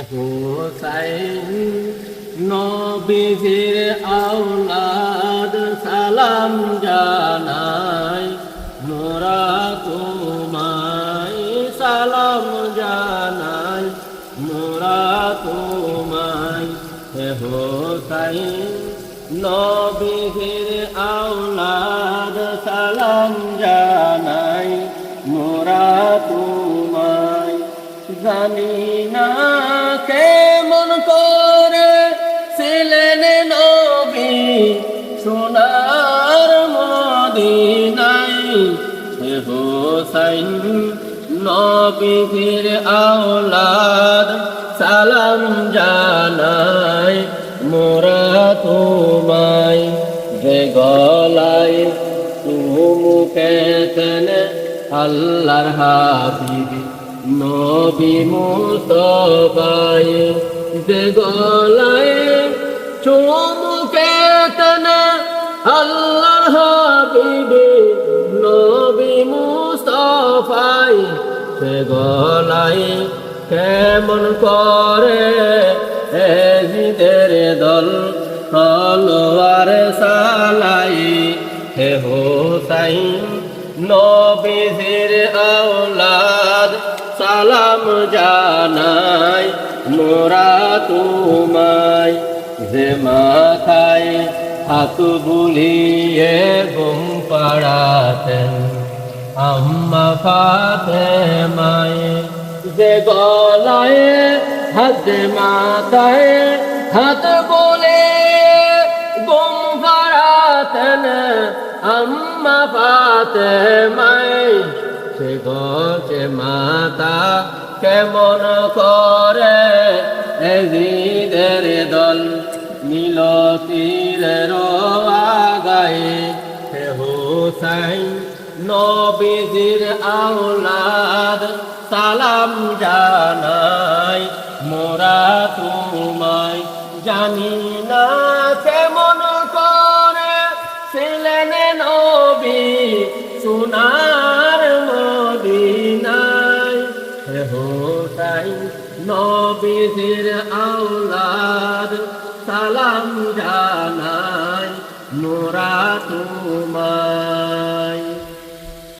হুসাইন নবীজির আওলাদ সালাম জানাই মোরা তোমায় সালাম জানাই মোরা তোমায় হে হুসাইন নবীজির আওলাদ সালাম জানাই মোরা তোমায় জানি না কেমন করে ছিলেন নবী সোনার মদিনায় হে হুসাইন নবীর আওলাদ সালাম জানাই মোরা তোমায় যে গলায় চুমুকে তেনে আল্লাহর হাবিবি নবী মুস্তাফায় যে গলায় চুমুকে তেনে আল্লাহর হাবিবি নবী মুস্তাফায় সে গলায় কেমন করে এজিদের দল তলোয়ার সালাই হে হুসাইন নবীজির আওলাদ সালাম জানাই মোরা তোমায় যে মাথায় হাত বুলিয়ে ঘুম পাড়াতেন আম্মা ফাতেমায় যে গলায় হাত মাথায় হাত বলে ঘুম পাড়াতেন আম্মা ফাতেমায় সে গছে মাতা কেমন করে এজিদের দল নীল তীরের আগায়ে হে হুসাইন নবীজির আওলাদ সালাম জানাই মোরা তোমায় জানি না কেমন করে ছিলেন নবী সোনার মদিনায় হে হুসাইন নবীজির আওলাদ সালাম জানাই মোরা তোমায়।